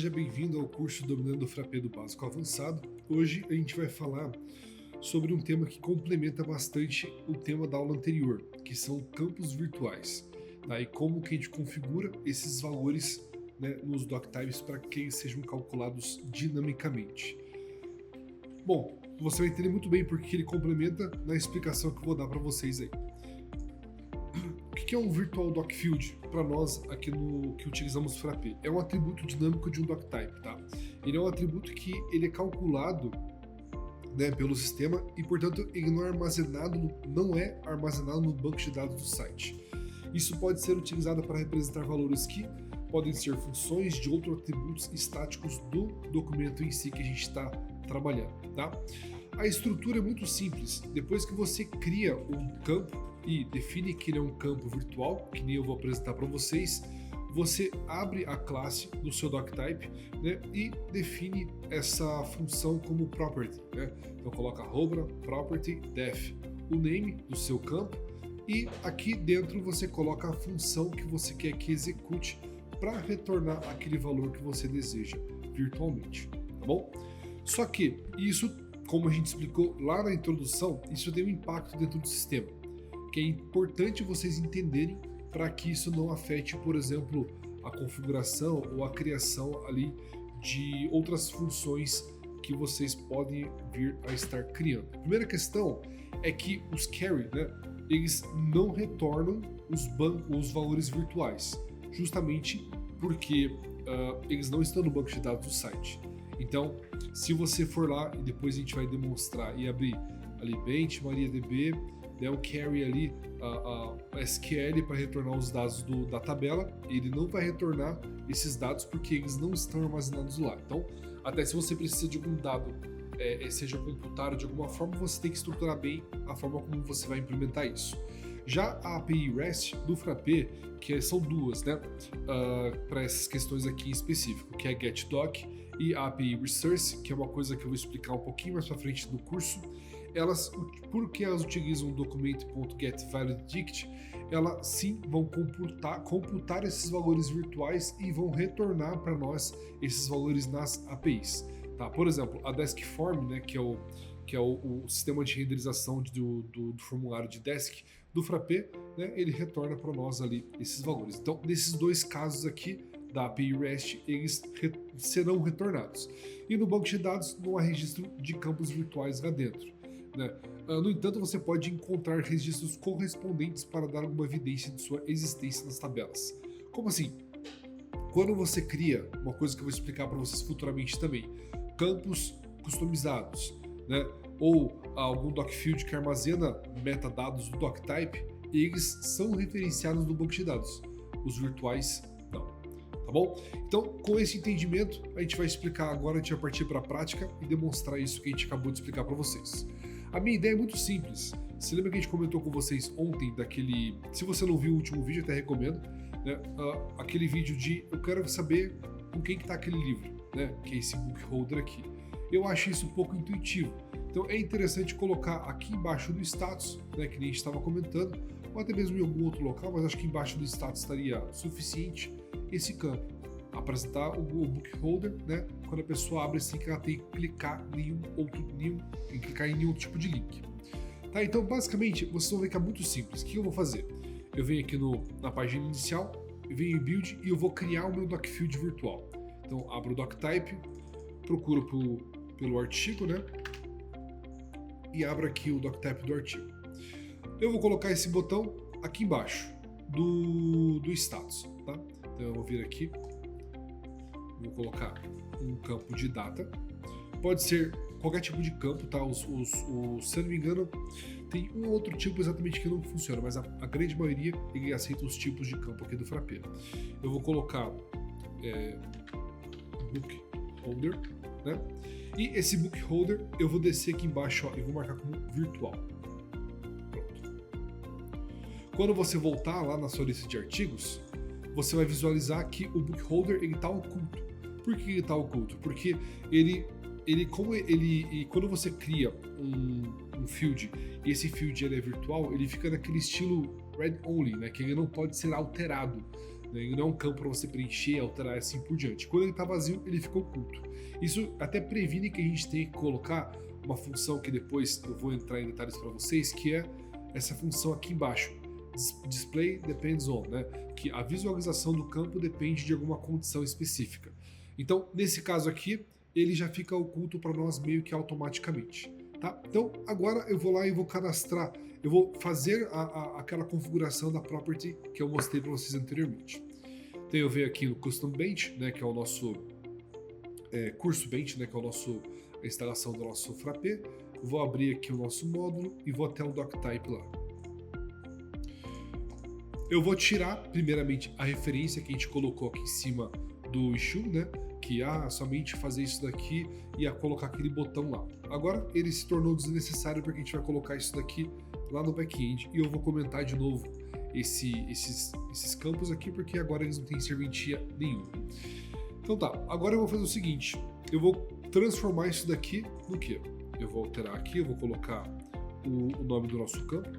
seja bem-vindo ao curso Dominando o Frappé do Básico ao Avançado. Hoje a gente vai falar sobre um tema que complementa bastante o tema da aula anterior, que são campos virtuais, tá? E como que a gente configura esses valores, né, nos doctypes para que eles sejam calculados dinamicamente. Bom, você vai entender muito bem porque ele complementa na explicação que eu vou dar para vocês aí. O que é um Virtual Doc Field para nós aqui no que utilizamos Frappé? É um atributo dinâmico de um doctype, tá? Ele é um atributo que ele é calculado, né, pelo sistema e, portanto, ele não é armazenado no banco de dados do site. Isso pode ser utilizado para representar valores que podem ser funções de outros atributos estáticos do documento em si que a gente está trabalhando, tá? A estrutura é muito simples. Depois que você cria um campo e define que ele é um campo virtual, que nem eu vou apresentar para vocês, você abre a classe do seu doctype, né, e define essa função como property, né? Então coloca @property def, o name do seu campo, e aqui dentro você coloca a função que você quer que execute para retornar aquele valor que você deseja virtualmente, tá bom? Só que isso, como a gente explicou lá na introdução, isso tem um impacto dentro do sistema, que é importante vocês entenderem para que isso não afete, por exemplo, a configuração ou a criação ali de outras funções que vocês podem vir a estar criando. A primeira questão é que os carry, né, eles não retornam os valores virtuais, justamente porque eles não estão no banco de dados do site. Então, se você for lá e depois a gente vai demonstrar e abrir ali Bench, MariaDB, né, o carry ali, a SQL para retornar os dados da tabela, ele não vai retornar esses dados porque eles não estão armazenados lá. Então, até se você precisa de algum dado, seja computado de alguma forma, você tem que estruturar bem a forma como você vai implementar isso. Já a API REST do Frappé, que são duas, né, para essas questões aqui em específico, que é GetDoc e a API Resource, que é uma coisa que eu vou explicar um pouquinho mais para frente no curso. Porque elas utilizam o documento.getValidateDict, elas sim vão computar esses valores virtuais e vão retornar para nós esses valores nas APIs. Tá? Por exemplo, a Deskform, né, que é o sistema de renderização do formulário de Desk do Frappé, né, ele retorna para nós ali esses valores. Então, nesses dois casos aqui da API REST, eles serão retornados. E no banco de dados não há registro de campos virtuais lá dentro, né? No entanto, você pode encontrar registros correspondentes para dar alguma evidência de sua existência nas tabelas. Como assim? Quando você cria, uma coisa que eu vou explicar para vocês futuramente também, campos customizados, né, ou algum docfield que armazena metadados do doctype, eles são referenciados no banco de dados. Os virtuais não. Tá bom? Então, com esse entendimento, a gente vai explicar agora, a gente vai partir para a prática e demonstrar isso que a gente acabou de explicar para vocês. A minha ideia é muito simples. Você lembra que a gente comentou com vocês ontem daquele... Se você não viu o último vídeo, até recomendo, né? Aquele vídeo de eu quero saber com quem que tá aquele livro, né? Que é esse book holder aqui. Eu acho isso um pouco intuitivo. Então é interessante colocar aqui embaixo do status, né, que nem a gente estava comentando, ou até mesmo em algum outro local, mas acho que embaixo do status estaria suficiente esse campo. Apresentar o book holder, né, quando a pessoa abre assim que ela tem que clicar em nenhum tipo de link. Tá, então basicamente vocês vão ver que é muito simples. O que eu vou fazer? Eu venho aqui na página inicial, eu venho em build e eu vou criar o meu docfield virtual. Então abro o doctype, procuro pelo artigo, né, e abro aqui o doctype do artigo. Eu vou colocar esse botão aqui embaixo do status, tá? Então eu vou vir aqui, vou colocar um campo de data, pode ser qualquer tipo de campo, tá? Se eu não me engano, tem um outro tipo exatamente que não funciona, mas a grande maioria ele aceita os tipos de campo aqui do Frappé. Eu vou colocar book holder, né? E esse book holder eu vou descer aqui embaixo, ó, e vou marcar como virtual. Pronto. Quando você voltar lá na sua lista de artigos, você vai visualizar que o book holder ele está oculto. Por que ele está oculto? Porque quando você cria um field e esse field ele é virtual, ele fica naquele estilo read only, né? Que ele não pode ser alterado, né? Ele não é um campo para você preencher, alterar e assim por diante. Quando ele está vazio, ele fica oculto. Isso até previne que a gente tenha que colocar uma função que depois eu vou entrar em detalhes para vocês, que é essa função aqui embaixo, Display Depends On, né? Que a visualização do campo depende de alguma condição específica. Então, nesse caso aqui, ele já fica oculto para nós meio que automaticamente. Tá? Então, agora eu vou lá e vou cadastrar, eu vou fazer aquela configuração da property que eu mostrei para vocês anteriormente. Então, eu venho aqui no Custom Bench, né, que é o nosso curso Bench, né, que é a instalação do nosso Frappé. Vou abrir aqui o nosso módulo e vou até o doctype lá. Eu vou tirar, primeiramente, a referência que a gente colocou aqui em cima do issue, né? Que somente fazer isso daqui e colocar aquele botão lá. Agora ele se tornou desnecessário porque a gente vai colocar isso daqui lá no back-end e eu vou comentar de novo esses campos aqui porque agora eles não têm serventia nenhuma. Então tá, agora eu vou fazer o seguinte, eu vou transformar isso daqui no quê? Eu vou alterar aqui, eu vou colocar o nome do nosso campo,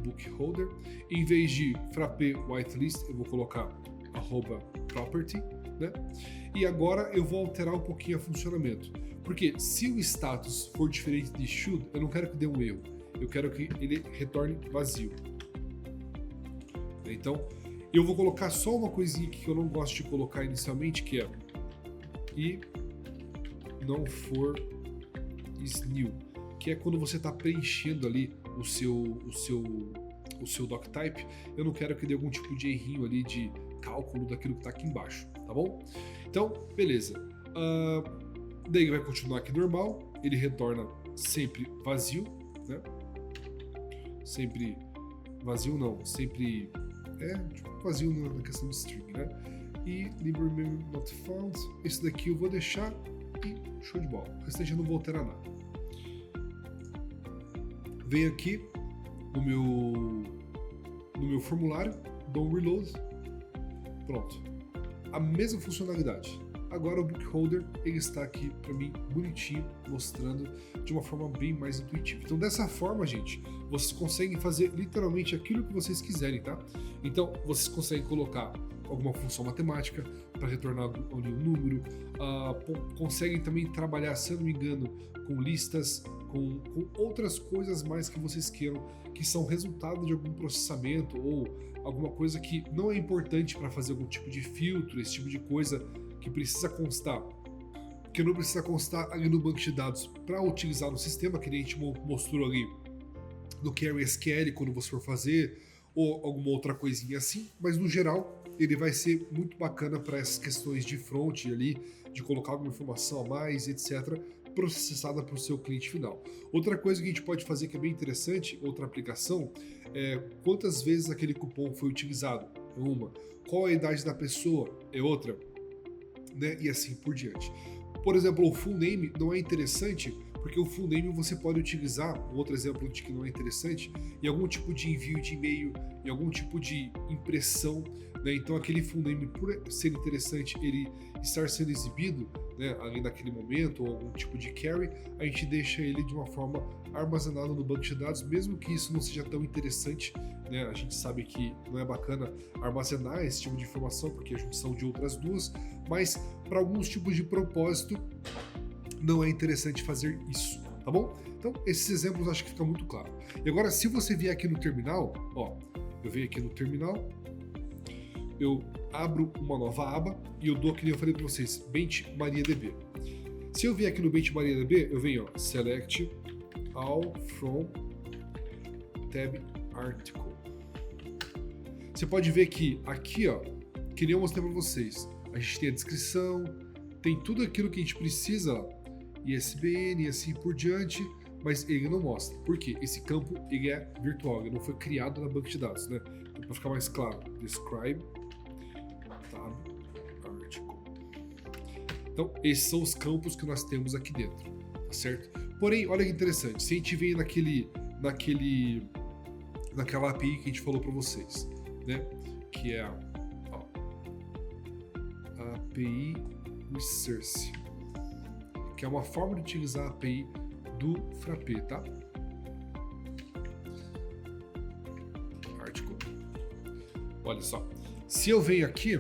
book holder. Em vez de Frappé whitelist, eu vou colocar @property, né? E agora eu vou alterar um pouquinho o funcionamento. Porque se o status for diferente de should, eu não quero que dê um erro. Eu quero que ele retorne vazio. Então, eu vou colocar só uma coisinha aqui que eu não gosto de colocar inicialmente, que é e não for is new, que é quando você está preenchendo ali o seu doctype, eu não quero que dê algum tipo de errinho ali de cálculo daquilo que está aqui embaixo, tá bom? Então, beleza. Daí vai continuar aqui normal, ele retorna sempre vazio, né? Sempre vazio não, sempre vazio na questão de string, né? E library memory not found, esse daqui eu vou deixar e show de bola, o restante eu não vou alterar nada. Venho aqui no meu formulário, dou um reload, pronto, a mesma funcionalidade. Agora o book holder ele está aqui para mim bonitinho, mostrando de uma forma bem mais intuitiva. Então dessa forma, gente, vocês conseguem fazer literalmente aquilo que vocês quiserem, tá? Então vocês conseguem colocar alguma função matemática para retornar um número, conseguem também trabalhar, se eu não me engano, com listas, com outras coisas mais que vocês queiram, que são resultado de algum processamento ou alguma coisa que não é importante para fazer algum tipo de filtro, esse tipo de coisa que precisa constar, que não precisa constar ali no banco de dados para utilizar no sistema, que nem a gente mostrou ali no Query SQL quando você for fazer, ou alguma outra coisinha assim, mas no geral ele vai ser muito bacana para essas questões de front ali, de colocar alguma informação a mais, etc., processada para o seu cliente final. Outra coisa que a gente pode fazer que é bem interessante, outra aplicação, é quantas vezes aquele cupom foi utilizado, é uma, qual a idade da pessoa, é outra, né? E assim por diante. Por exemplo, o full name não é interessante, porque o full name você pode utilizar, outro exemplo de que não é interessante, em algum tipo de envio de e-mail, em algum tipo de impressão, né? Então aquele full name, por ser interessante ele estar sendo exibido, né, ali naquele momento, ou algum tipo de query, a gente deixa ele de uma forma armazenada no banco de dados, mesmo que isso não seja tão interessante, né? A gente sabe que não é bacana armazenar esse tipo de informação, porque é a junção de outras duas, mas para alguns tipos de propósito não é interessante fazer isso, tá bom? Então, esses exemplos acho que fica muito claro. E agora, se você vier aqui no terminal, ó, eu venho aqui no terminal, eu abro uma nova aba e eu dou, que nem eu falei para vocês, Bench MariaDB. Se eu vier aqui no Bench MariaDB, eu venho, ó, Select All From Tab Article. Você pode ver que aqui, ó, que nem eu mostrei para vocês, a gente tem a descrição, tem tudo aquilo que a gente precisa, ó, ISBN e assim por diante, mas ele não mostra. Por quê? Esse campo ele é virtual, ele não foi criado na banca de dados, né? Para ficar mais claro, describe tab article. Então, esses são os campos que nós temos aqui dentro, tá certo? Porém, olha que interessante, se a gente vem naquela API que a gente falou para vocês, né? Que é a API Resource, que é uma forma de utilizar a API do Frappé, tá? Article. Olha só, Se eu venho aqui,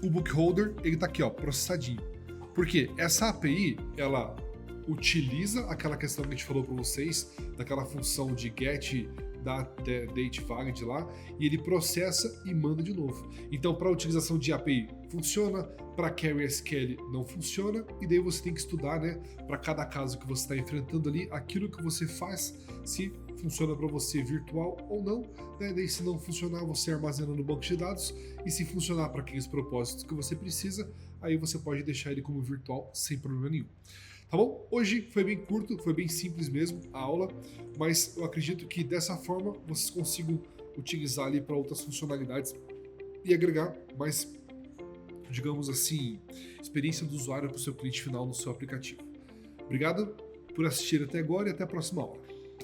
o bookholder, ele tá aqui, ó, processadinho. Porque essa API, ela utiliza aquela questão que a gente falou para vocês, daquela função de get date valid lá, e ele processa e manda de novo. Então, para a utilização de API funciona, para query SQL não funciona, e daí você tem que estudar, né, para cada caso que você está enfrentando ali, aquilo que você faz, se funciona para você virtual ou não, né? Daí se não funcionar, você armazena no banco de dados, e se funcionar para aqueles propósitos que você precisa, aí você pode deixar ele como virtual sem problema nenhum. Tá bom? Hoje foi bem curto, foi bem simples mesmo a aula, mas eu acredito que dessa forma vocês consigam utilizar ali para outras funcionalidades e agregar mais, digamos assim, experiência do usuário para o seu cliente final no seu aplicativo. Obrigado por assistir até agora e até a próxima aula.